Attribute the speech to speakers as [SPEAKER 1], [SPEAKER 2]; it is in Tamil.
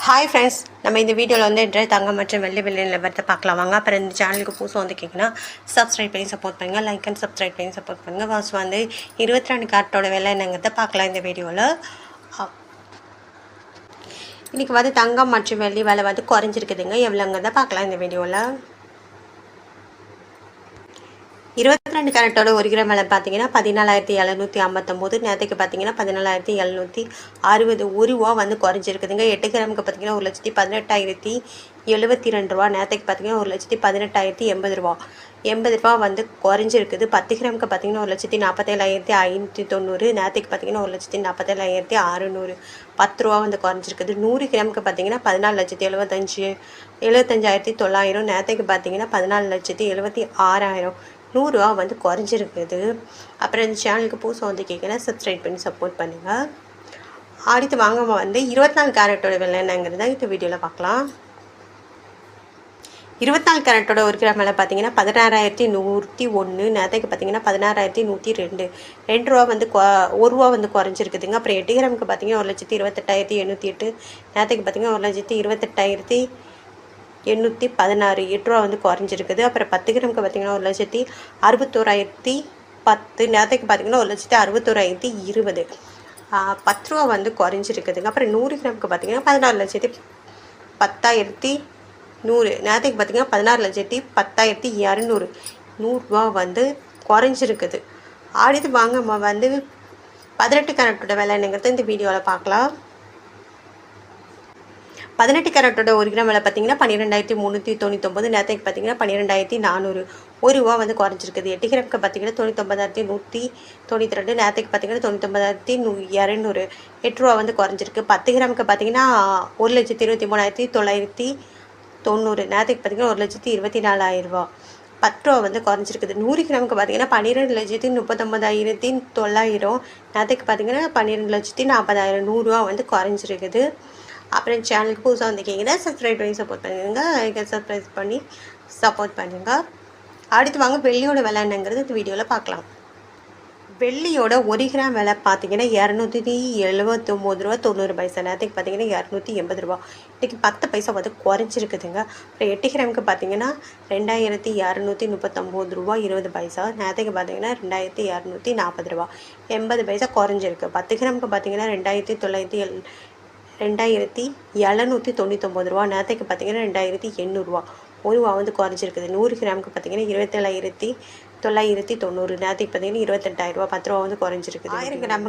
[SPEAKER 1] ஹாய் ஃப்ரெண்ட்ஸ், நம்ம இந்த வீடியோவில் வந்து தங்கம் மற்றும் வெள்ளி நிலவரத்தை பார்க்கலாம் வாங்க. அப்புறம் இந்த சேனலுக்கு புதுசாக வந்து கேட்குன்னா சப்ஸ்கிரைப் பண்ணி சப்போர்ட் பண்ணுங்கள், லைக் அண்ட் சப்ஸ்கிரைப் பண்ணி சப்போர்ட் பண்ணுங்கள். ஃபர்ஸ்ட் வந்து 22 கேரட்டோட விலை என்னங்கிறத பார்க்கலாம் இந்த வீடியோவில். இன்றைக்கி வந்து தங்கம் மற்றும் வெள்ளி விலை வந்து குறைஞ்சிருக்குதுங்க. எவ்வளோங்கிறத பார்க்கலாம் இந்த வீடியோவில். 22 கேரட்டோட 1 கிராம் விலை பார்த்தீங்கன்னா 14,759. நேற்றுக்கு பார்த்தீங்கன்னா 14,760. ரூபா வந்து குறைஞ்சிருக்குதுங்க. 8 கிராமுக்கு பார்த்தீங்கன்னா 1,18,072 ரூபா. நேற்றுக்கு பார்த்தீங்கன்னா 1,18,080 ரூபா. 80 ரூபா வந்து குறைஞ்சிருக்குது. 10 கிராமுக்கு பார்த்தீங்கன்னா 1,47,590. நேற்றுக்கு பார்த்தீங்கன்னா 1,47,600. 10 ரூபா வந்து குறைஞ்சிருக்குது. 100 கிராமுக்கு பார்த்தீங்கன்னா 14,75,900. நேற்றுக்கு பார்த்தீங்கன்னா 14,76,000. 100 ரூபா வந்து குறைஞ்சிருக்குது. அப்புறம் இந்த சேனலுக்கு புதுசாக வந்து கேட்குறேன், சப்ஸ்கிரைப் பண்ணி சப்போர்ட் பண்ணுங்கள். அடுத்து வாங்க வந்து 24 கேரட்டோட விலை என்னங்கிறத இந்த வீடியோவில் பார்க்கலாம். 24 கேரட்டோட 1 கிராம் விலை பார்த்தீங்கன்னா 16,101. நேற்றுக்கு பார்த்தீங்கன்னா 16,102. 2 ரூபா வந்து 1 ரூபா வந்து குறைஞ்சிருக்குதுங்க. அப்புறம் 8 கிராமுக்கு பார்த்தீங்கன்னா 1,28,808. நேற்றுக்கு பார்த்தீங்கன்னா 1,28,816. 8 ரூபா வந்து குறைஞ்சிருக்குது. அப்புறம் 10 கிராமுக்கு பார்த்தீங்கன்னா 1,61,010. நேற்றுக்கு பார்த்தீங்கன்னா 1,61,020. 10 ரூபா வந்து குறைஞ்சிருக்குதுங்க. அப்புறம் 100 கிராமுக்கு பார்த்தீங்கன்னா 16,10,100. நேற்றுக்கு பார்த்தீங்கன்னா 16,10,200. 100 ரூபா வந்து குறைஞ்சிருக்குது. அடுத்து வாங்க வந்து 18 கேரட்டோட விலை என்னங்கிறது இந்த வீடியோவில் பார்க்கலாம். 18 கேரட்டோட 1 கிராம் விலை பார்த்தீங்கன்னா 12,399. நேற்றுக்கு பார்த்தீங்கன்னா 12,400. 1 ரூபா வந்து குறைஞ்சிருக்குது. 8 கிராமுக்கு பார்த்தீங்கன்னா 99,192. நேற்றுக்கு பார்த்தீங்கன்னா 99,200. 8 ரூபா வந்து குறைஞ்சிருக்கு. 10 கிராமுக்கு பார்த்தீங்கன்னா 1,23,990. நேற்றுக்கு பார்த்தீங்கன்னா 1,24,000 ரூபா. 10 ரூபா வந்து குறைஞ்சிருக்குது. 100 கிராமுக்கு பார்த்தீங்கன்னா 12,39,900. நேற்றுக்கு பார்த்தீங்கன்னா 12,40,000. 100 ரூபா வந்து குறைஞ்சிருக்குது. அப்புறம் சேனலுக்கு புதுசாக வந்திருக்கீங்கன்னா சப்ஸ்கிரைப் பண்ணி சப்போர்ட் பண்ணுங்கள், சப்ஸ்கிரைப் பண்ணி சப்போர்ட் பண்ணுங்கள். அடுத்து வாங்க வெள்ளியோட விலை என்னங்கிறது இந்த வீடியோவில் பார்க்கலாம். வெள்ளியோட 1 கிராம் விலை பார்த்தீங்கன்னா 279 ரூபா 90 பைசா. நேற்றுக்கு பார்த்தீங்கன்னா 280 ரூபா. இன்றைக்கி 10 பைசா வந்து குறைஞ்சிருக்குதுங்க. அப்புறம் 8 கிராமுக்கு பார்த்தீங்கன்னா 2,239 ரூபா 20 பைசா. நேற்றுக்கு பார்த்தீங்கன்னா 2,240 ரூபா 80 பைசா குறைஞ்சிருக்கு. 10 கிராமுக்கு பார்த்தீங்கன்னா 2,799 ரூபா. நேற்றுக்கு பார்த்தீங்கன்னா 2,800 ரூபா. 1 ரூபா வந்து குறைஞ்சிருக்குது. 100 கிராமுக்கு பார்த்தீங்கன்னா 27,990. நேற்றுக்கு பார்த்தீங்கன்னா 28,000 ரூபா. 10 ரூபா வந்து குறைஞ்சிருக்குது. 1000 கிராமுக்கு